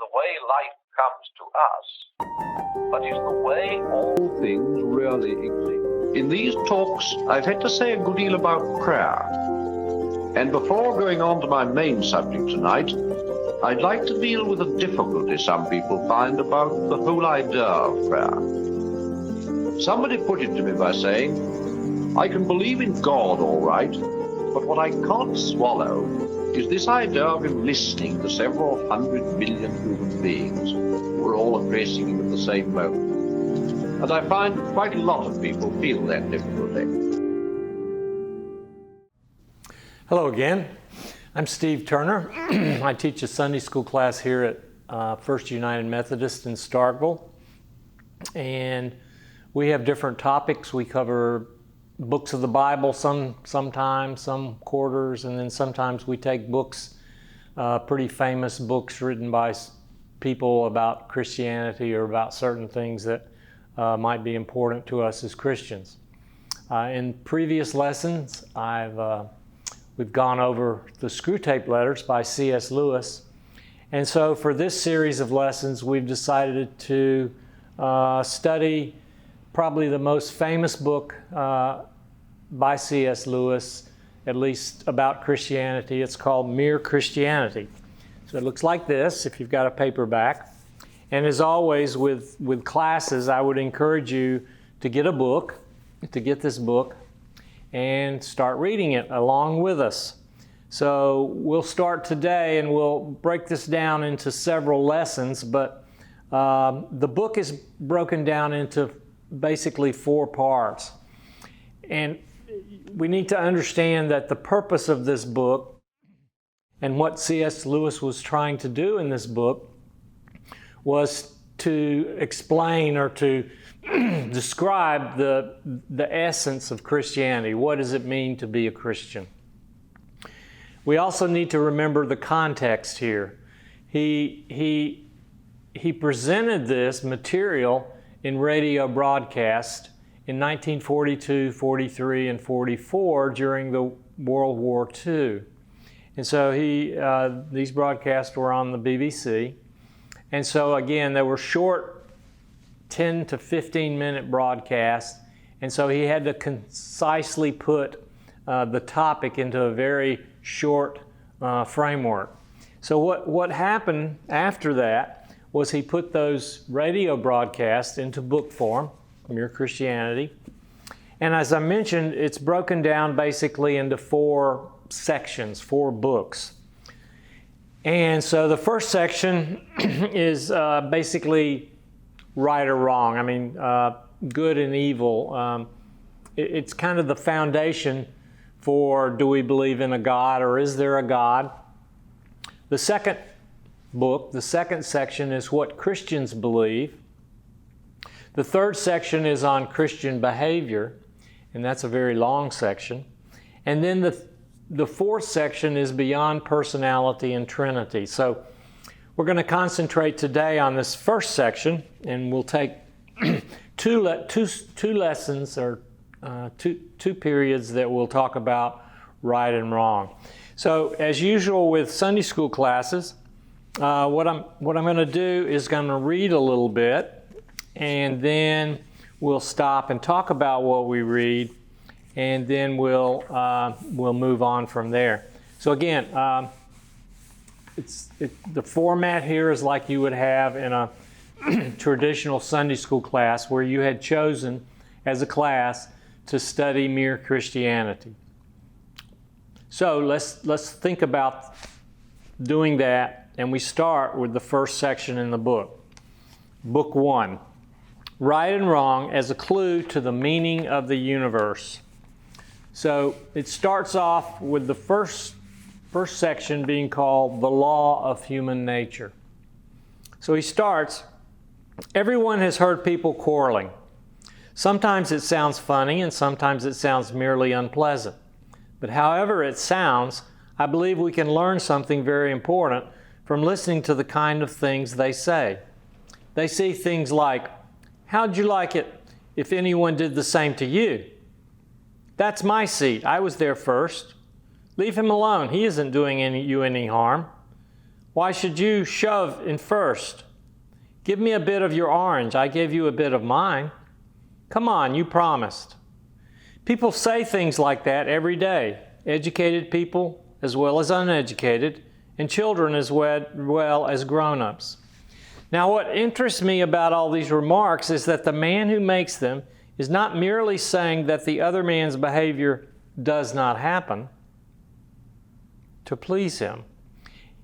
the way life comes to us, but is the way all things really exist. In these talks, I've had to say a good deal about prayer. And before going on to my main subject tonight, I'd like to deal with a difficulty some people find about the whole idea of prayer. Somebody put it to me by saying, I can believe in God all right, but what I can't swallow is this idea of him listening to several 100 million human beings who are all addressing him at the same moment. And I find quite a lot of people feel that difficulty. Hello again. I'm Steve Turner. I teach a Sunday school class here at First United Methodist in Starkville. And we have different topics. We cover books of the Bible sometimes, some quarters, and then sometimes we take books, pretty famous books written by people about Christianity or about certain things that might be important to us as Christians. In previous lessons, we've gone over the Screwtape Letters by C.S. Lewis. And so for this series of lessons, we've decided to study probably the most famous book by C.S. Lewis, at least about Christianity. It's called Mere Christianity. So it looks like this, if you've got a paperback. And as always with classes, I would encourage you to get a book, to get this book, and start reading it along with us. So we'll start today and we'll break this down into several lessons, but the book is broken down into basically 4 parts. And we need to understand that the purpose of this book and what C.S. Lewis was trying to do in this book was to explain or to describe the essence of Christianity. What does it mean to be a Christian? We also need to remember the context here. He presented this material in radio broadcast in 1942, 43, and 44 during the World War II. And so these broadcasts were on the BBC. And so again, they were short 10 to 15 minute broadcasts. And so he had to concisely put the topic into a very short framework. So what happened after that was he put those radio broadcasts into book form, Mere Christianity. And as I mentioned, it's broken down basically into 4 sections, 4 books. And so the first section is basically right or wrong. I mean, good and evil. It's kind of the foundation for, do we believe in a God or is there a God? The second book, the second section, is what Christians believe. The third section is on Christian behavior, and that's a very long section. And then the fourth section is beyond personality and Trinity. So we're going to concentrate today on this first section, and we'll take two lessons or two periods that we'll talk about right and wrong. So as usual with Sunday school classes, what I'm going to do is going to read a little bit, and then we'll stop and talk about what we read, and then we'll move on from there. So again, the format here is like you would have in a traditional Sunday school class where you had chosen as a class to study Mere Christianity. So let's think about doing that, and we start with the first section in the book. Book 1, Right and Wrong as a Clue to the Meaning of the Universe. So it starts off with the first section being called The Law of Human Nature. So he starts, everyone has heard people quarreling. Sometimes it sounds funny and sometimes it sounds merely unpleasant. But however it sounds, I believe we can learn something very important from listening to the kind of things they say. They say things like, how'd you like it if anyone did the same to you? That's my seat. I was there first. Leave him alone. He isn't doing you any harm. Why should you shove in first? Give me a bit of your orange. I gave you a bit of mine. Come on, you promised. People say things like that every day. Educated people as well as uneducated, and children as well as grown-ups. Now, what interests me about all these remarks is that the man who makes them is not merely saying that the other man's behavior does not happen to please him.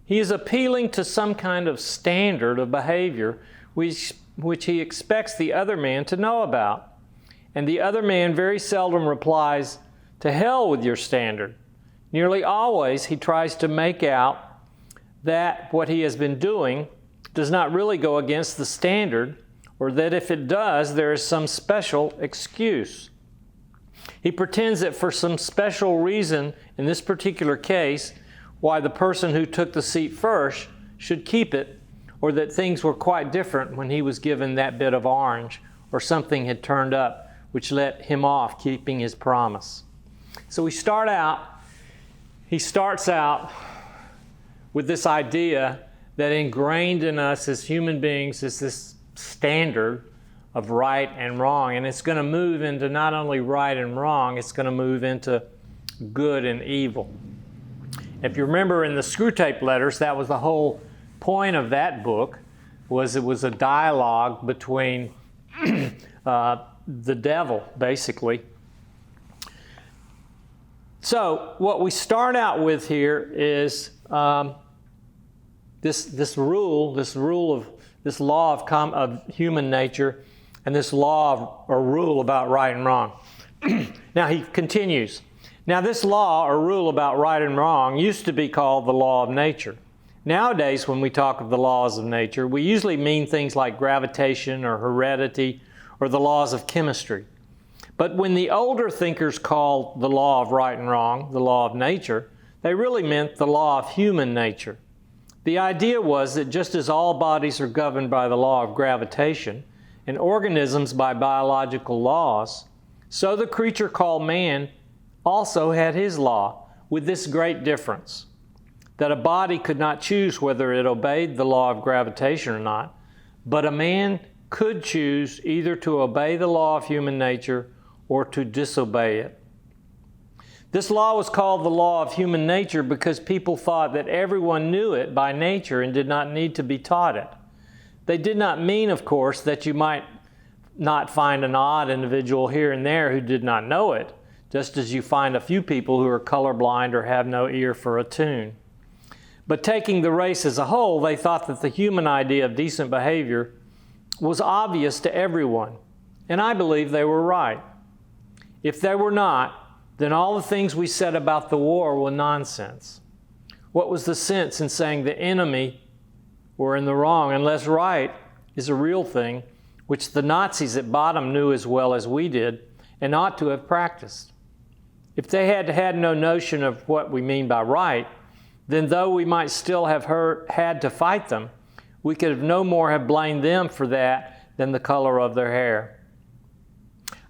He is appealing to some kind of standard of behavior which he expects the other man to know about. And the other man very seldom replies, "To hell with your standard." Nearly always he tries to make out that what he has been doing does not really go against the standard, or that if it does, there is some special excuse. He pretends that for some special reason, in this particular case, why the person who took the seat first should keep it, or that things were quite different when he was given that bit of orange, or something had turned up which let him off keeping his promise. So he starts out with this idea that ingrained in us as human beings is this standard of right and wrong, and it's going to move into not only right and wrong, it's going to move into good and evil. If you remember in the Screwtape Letters, that was the whole point of that book, was it was a dialogue between the devil, basically. So what we start out with here is this law of human nature, and this law or rule about right and wrong. Now he continues. Now this law or rule about right and wrong used to be called the law of nature. Nowadays, when we talk of the laws of nature, we usually mean things like gravitation or heredity or the laws of chemistry. But when the older thinkers called the law of right and wrong the law of nature, they really meant the law of human nature. The idea was that just as all bodies are governed by the law of gravitation and organisms by biological laws, so the creature called man also had his law, with this great difference, that a body could not choose whether it obeyed the law of gravitation or not, but a man could choose either to obey the law of human nature or to disobey it. This law was called the law of human nature because people thought that everyone knew it by nature and did not need to be taught it. They did not mean, of course, that you might not find an odd individual here and there who did not know it, just as you find a few people who are colorblind or have no ear for a tune. But taking the race as a whole, they thought that the human idea of decent behavior was obvious to everyone, and I believe they were right. If they were not, then all the things we said about the war were nonsense. What was the sense in saying the enemy were in the wrong, unless right is a real thing, which the Nazis at bottom knew as well as we did and ought to have practiced? If they had had no notion of what we mean by right, then though we might still have had to fight them, we could have no more have blamed them for that than the color of their hair.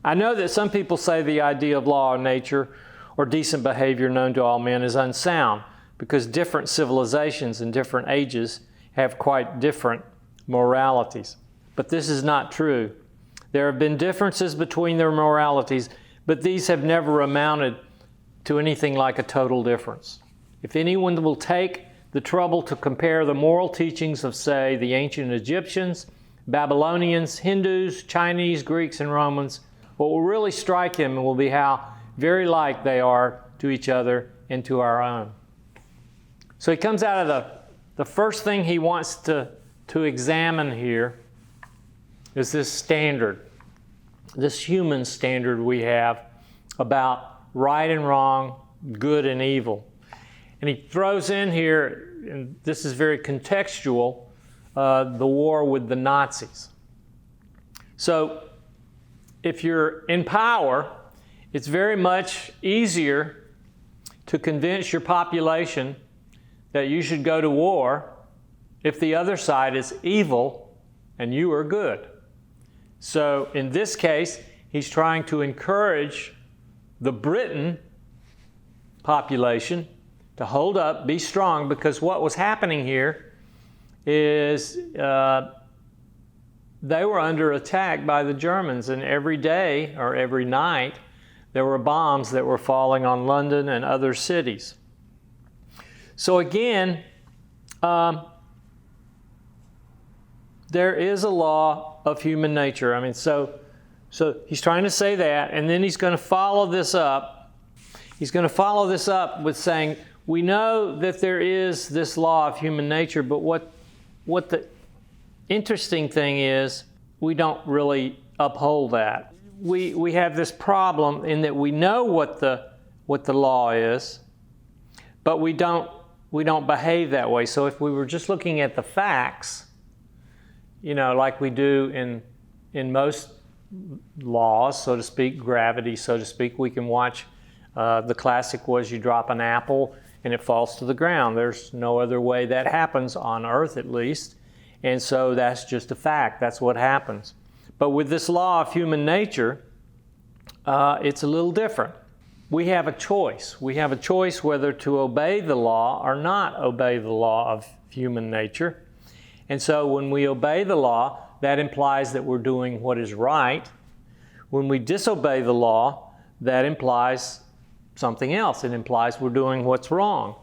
I know that some people say the idea of law of nature or decent behavior known to all men is unsound because different civilizations in different ages have quite different moralities. But this is not true. There have been differences between their moralities, but these have never amounted to anything like a total difference. If anyone will take the trouble to compare the moral teachings of, say, the ancient Egyptians, Babylonians, Hindus, Chinese, Greeks, and Romans, what will really strike him will be how very like they are to each other and to our own. So he comes out of the first thing he wants to examine here is this standard, this human standard we have about right and wrong, good and evil. And he throws in here, and this is very contextual, the war with the Nazis. So if you're in power, it's very much easier to convince your population that you should go to war if the other side is evil and you are good. So in this case, he's trying to encourage the Briton population to hold up, be strong, because what was happening here is they were under attack by the Germans, and every day or every night there were bombs that were falling on London and other cities. So again, there is a law of human nature. I mean, so he's trying to say that, and then he's going to follow this up. He's going to follow this up with saying, we know that there is this law of human nature, but what the interesting thing is, we don't really uphold that. We have this problem in that we know what the law is, but we don't behave that way. So if we were just looking at the facts, like we do in most laws, so to speak, gravity, so to speak, we can watch. The classic was you drop an apple and it falls to the ground. There's no other way that happens on Earth, at least. And so that's just a fact. That's what happens. But with this law of human nature, it's a little different. We have a choice. We have a choice whether to obey the law or not obey the law of human nature. And so when we obey the law, that implies that we're doing what is right. When we disobey the law, that implies something else. It implies we're doing what's wrong.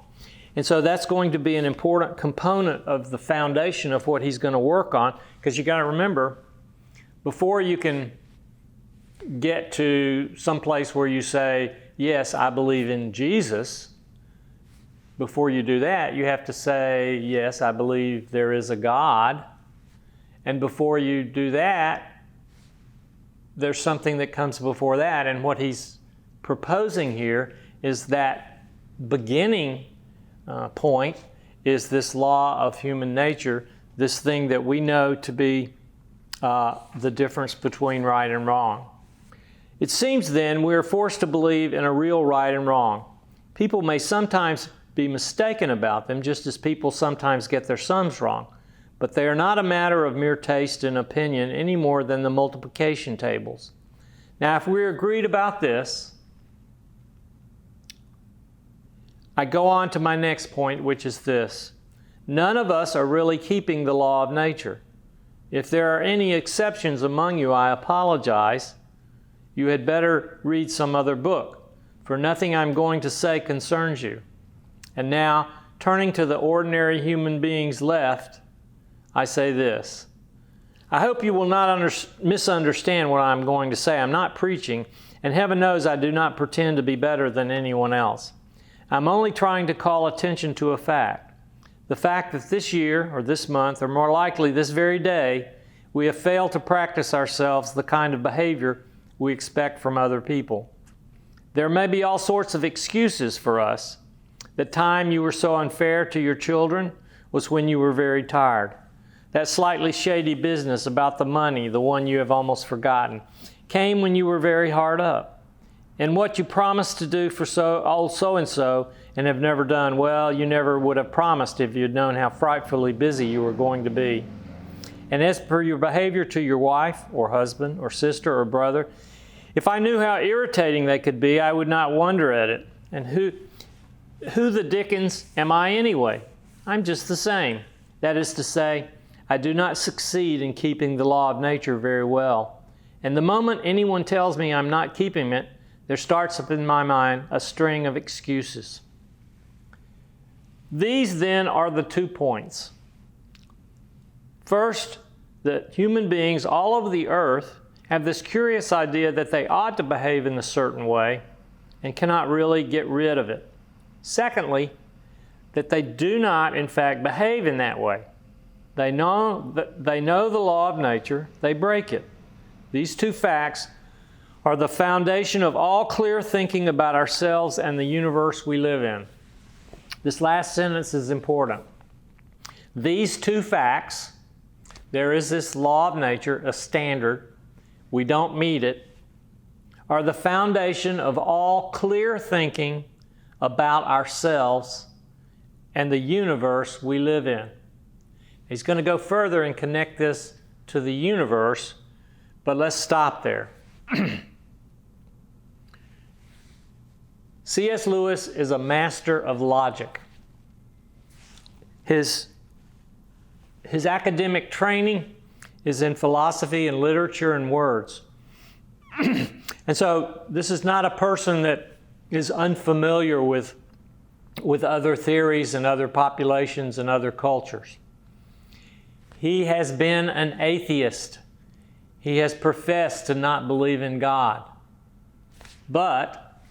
And so that's going to be an important component of the foundation of what he's going to work on, because you got to remember, before you can get to some place where you say, yes, I believe in Jesus, before you do that, you have to say, yes, I believe there is a God. And before you do that, there's something that comes before that. And what he's proposing here is that beginning point is this law of human nature, this thing that we know to be the difference between right and wrong. It seems then we are forced to believe in a real right and wrong. People may sometimes be mistaken about them, just as people sometimes get their sums wrong, but they are not a matter of mere taste and opinion any more than the multiplication tables. Now, if we're agreed about this, I go on to my next point, which is this. None of us are really keeping the law of nature. If there are any exceptions among you, I apologize. You had better read some other book, for nothing I'm going to say concerns you. And now, turning to the ordinary human beings left, I say this. I hope you will not misunderstand what I'm going to say. I'm not preaching, and heaven knows I do not pretend to be better than anyone else. I'm only trying to call attention to a fact. The fact that this year, or this month, or more likely this very day, we have failed to practice ourselves the kind of behavior we expect from other people. There may be all sorts of excuses for us. The time you were so unfair to your children was when you were very tired. That slightly shady business about the money, the one you have almost forgotten, came when you were very hard up. And what you promised to do for old so-and-so and have never done, well, you never would have promised if you'd known how frightfully busy you were going to be. And as per your behavior to your wife or husband or sister or brother, if I knew how irritating they could be, I would not wonder at it. And who the dickens am I anyway? I'm just the same. That is to say, I do not succeed in keeping the law of nature very well. And the moment anyone tells me I'm not keeping it, there starts up in my mind a string of excuses. These then are the 2 points. First, that human beings all over the earth have this curious idea that they ought to behave in a certain way and cannot really get rid of it. Secondly, that they do not, in fact, behave in that way. They know the law of nature, they break it. These 2 facts are the foundation of all clear thinking about ourselves and the universe we live in. This last sentence is important. These 2 facts, there is this law of nature, a standard, we don't meet it, are the foundation of all clear thinking about ourselves and the universe we live in. He's going to go further and connect this to the universe, but let's stop there. C.S. Lewis is a master of logic. His His academic training is in philosophy and literature and words. And so this is not a person that is unfamiliar with other theories and other populations and other cultures. He has been an atheist. He has professed to not believe in God. But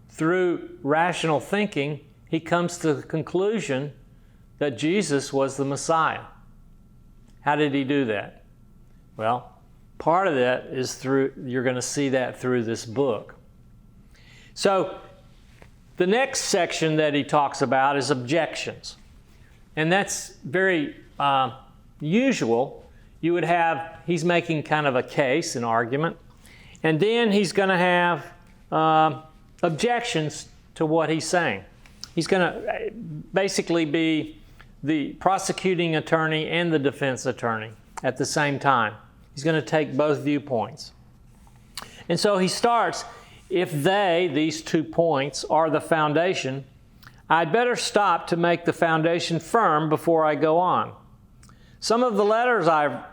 through rational thinking, he comes to the conclusion that Jesus was the Messiah. How did he do that? Well, part of that is you're going to see that through this book. So the next section that he talks about is objections. And that's very usual. You would have, he's making kind of a case, an argument, and then he's going to have objections to what he's saying. He's going to basically be the prosecuting attorney and the defense attorney at the same time. He's going to take both viewpoints. And so he starts, if these 2 points, are the foundation, I'd better stop to make the foundation firm before I go on. Some of the letters I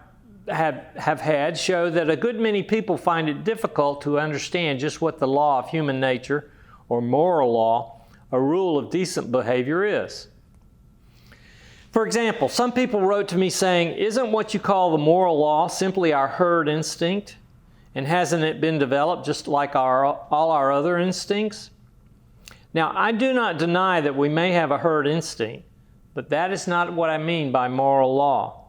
have had show that a good many people find it difficult to understand just what the law of human nature, or moral law, a rule of decent behavior is. For example, some people wrote to me saying, isn't what you call the moral law simply our herd instinct? And hasn't it been developed just like all our other instincts? Now, I do not deny that we may have a herd instinct, but that is not what I mean by moral law.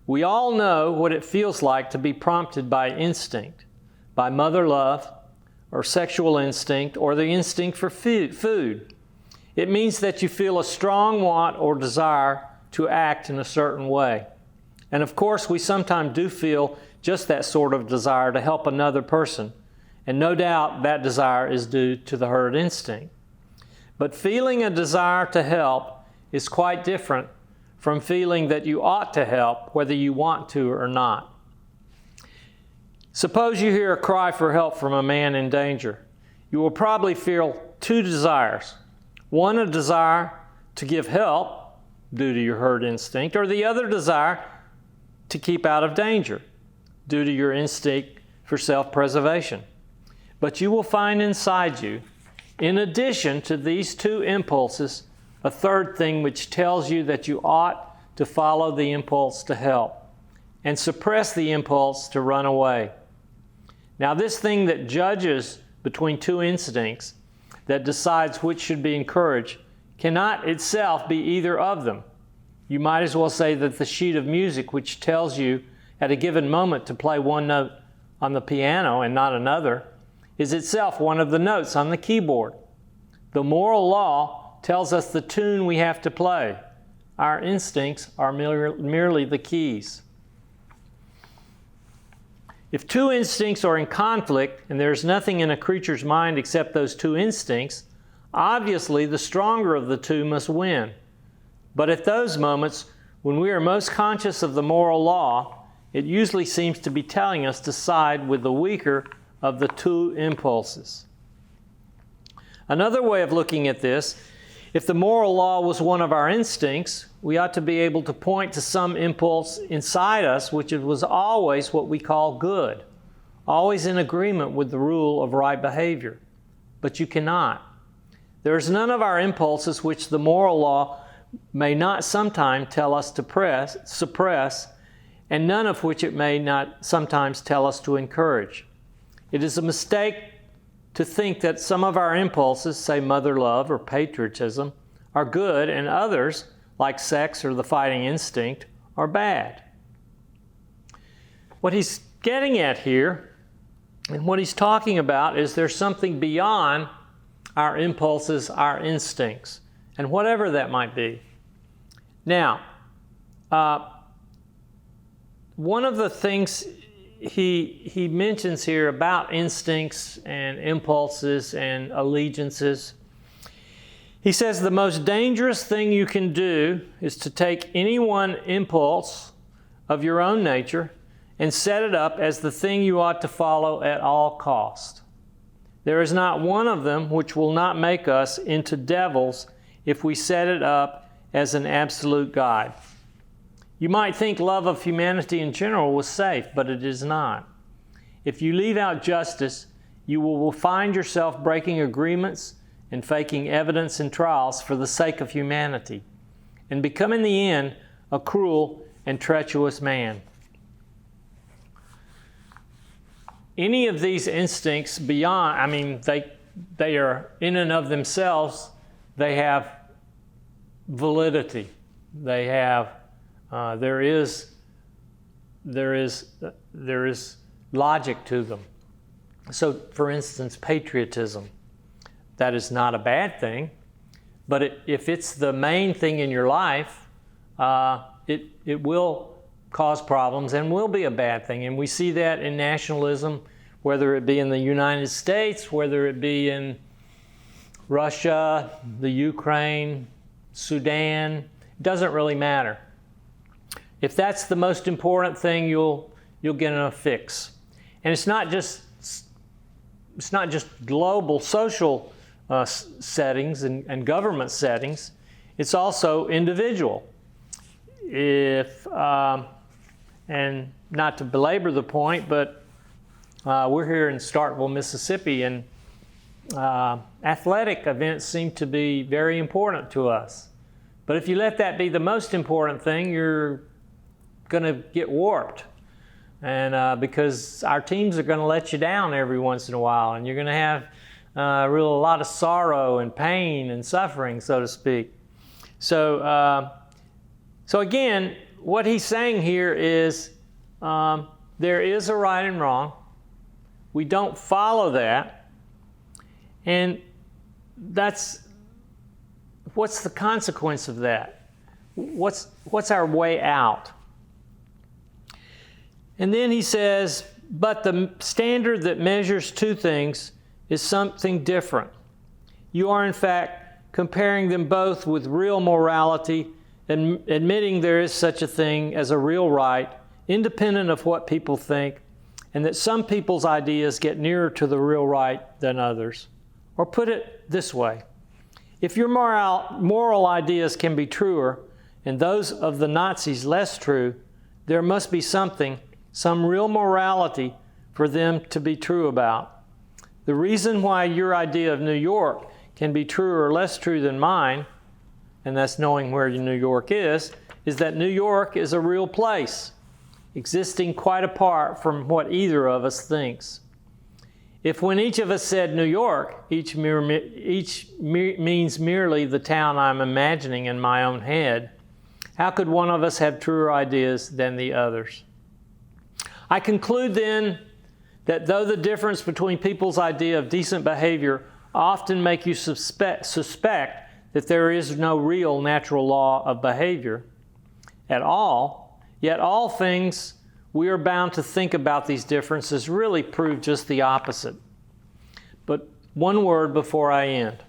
We all know what it feels like to be prompted by instinct, by mother love, or sexual instinct, or the instinct for food. It means that you feel a strong want or desire to act in a certain way. And of course, we sometimes do feel just that sort of desire to help another person. And no doubt that desire is due to the herd instinct. But feeling a desire to help is quite different from feeling that you ought to help, whether you want to or not. Suppose you hear a cry for help from a man in danger. You will probably feel 2 desires. One, a desire to give help due to your herd instinct, or the other desire to keep out of danger due to your instinct for self-preservation. But you will find inside you, in addition to these 2 impulses, a third thing which tells you that you ought to follow the impulse to help and suppress the impulse to run away. Now, this thing that judges between 2 instincts, that decides which should be encouraged, cannot itself be either of them. You might as well say that the sheet of music which tells you at a given moment to play one note on the piano and not another is itself one of the notes on the keyboard. The moral law tells us the tune we have to play. Our instincts are merely the keys. If 2 instincts are in conflict and there's nothing in a creature's mind except those 2 instincts, obviously the stronger of the 2 must win. But at those moments, when we are most conscious of the moral law, it usually seems to be telling us to side with the weaker of the 2 impulses. Another way of looking at this, if the moral law was one of our instincts, we ought to be able to point to some impulse inside us which was always what we call good, always in agreement with the rule of right behavior. But you cannot. There is none of our impulses which the moral law may not sometime tell us to suppress, and none of which it may not sometimes tell us to encourage. It is a mistake to think that some of our impulses, say mother love or patriotism, are good, and others, like sex or the fighting instinct, are bad. What he's getting at here, and what he's talking about, is there's something beyond our impulses, our instincts, and whatever that might be. Now, one of the things he mentions here about instincts and impulses and allegiances, he says the most dangerous thing you can do is to take any one impulse of your own nature and set it up as the thing you ought to follow at all cost. There is not one of them which will not make us into devils if we set it up as an absolute guide. You might think love of humanity in general was safe, but it is not. If you leave out justice, you will find yourself breaking agreements and faking evidence in trials for the sake of humanity, and become in the end a cruel and treacherous man. Any of these instincts beyond, they are in and of themselves, they have validity. They have, there is logic to them. So, for instance, patriotism. That is not a bad thing, but if it's the main thing in your life, it will cause problems and will be a bad thing. And we see that in nationalism, whether it be in the United States, whether it be in Russia, the Ukraine, Sudan, it doesn't really matter. If that's the most important thing, you'll get in a fix. And it's not just global social settings and government settings, it's also individual. And not to belabor the point, but we're here in Starkville, Mississippi, and athletic events seem to be very important to us. But if you let that be the most important thing, you're going to get warped. And because our teams are going to let you down every once in a while, and you're going to have a lot of sorrow and pain and suffering, so to speak. So again, what he's saying here is there is a right and wrong. We don't follow that. And what's the consequence of that? What's our way out? And then he says, but the standard that measures two things is something different. You are, in fact, comparing them both with real morality and admitting there is such a thing as a real right, independent of what people think, and that some people's ideas get nearer to the real right than others. Or put it this way, if your moral ideas can be truer and those of the Nazis less true, there must be some real morality for them to be true about. The reason why your idea of New York can be truer or less true than mine, and that's knowing where New York is that New York is a real place, existing quite apart from what either of us thinks. If when each of us said New York, each means merely the town I'm imagining in my own head, how could one of us have truer ideas than the others? I conclude then that though the difference between people's idea of decent behavior often make you suspect that there is no real natural law of behavior at all, yet all things we are bound to think about these differences really prove just the opposite. But one word before I end.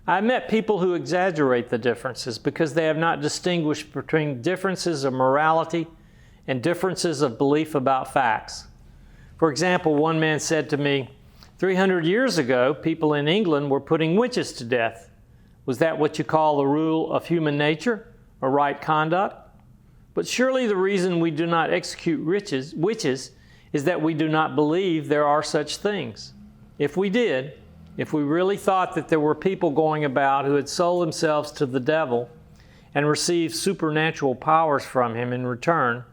I've met people who exaggerate the differences because they have not distinguished between differences of morality and differences of belief about facts. For example, one man said to me, 300 years ago, people in England were putting witches to death. Was that what you call the rule of human nature or right conduct? But surely the reason we do not execute witches is that we do not believe there are such things. If we did, if we really thought that there were people going about who had sold themselves to the devil and received supernatural powers from him in return,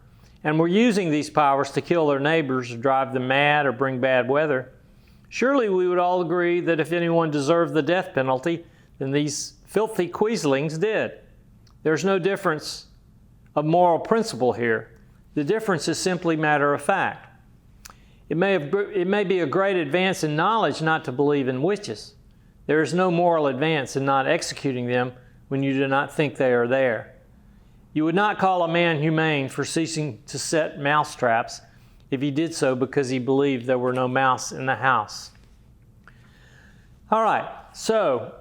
and were using these powers to kill their neighbors or drive them mad or bring bad weather, surely we would all agree that if anyone deserved the death penalty, then these filthy Queaslings did. There's no difference of moral principle here. The difference is simply matter of fact. It may be a great advance in knowledge not to believe in witches. There is no moral advance in not executing them when you do not think they are there. You would not call a man humane for ceasing to set mouse traps if he did so because he believed there were no mouse in the house. All right, so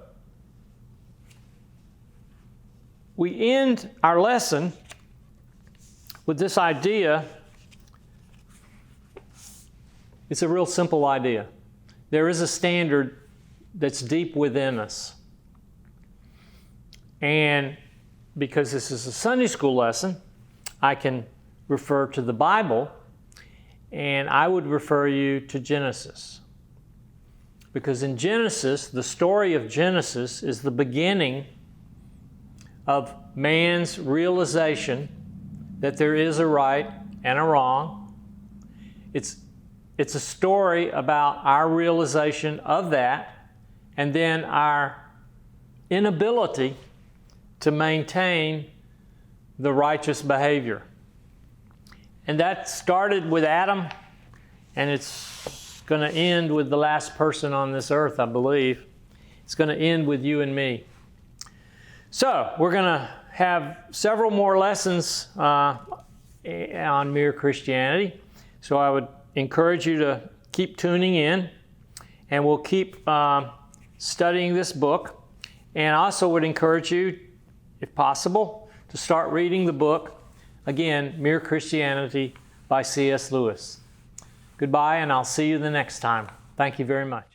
we end our lesson with this idea. It's a real simple idea. There is a standard that's deep within us. And because this is a Sunday school lesson, I can refer to the Bible, and I would refer you to Genesis. Because in Genesis, the story of Genesis is the beginning of man's realization that there is a right and a wrong. It's a story about our realization of that, and then our inability to maintain the righteous behavior. And that started with Adam, and it's going to end with the last person on this earth, I believe. It's going to end with you and me. So we're going to have several more lessons on Mere Christianity. So I would encourage you to keep tuning in, and we'll keep studying this book. And I also would encourage you, if possible, to start reading the book, again, Mere Christianity by C.S. Lewis. Goodbye, and I'll see you the next time. Thank you very much.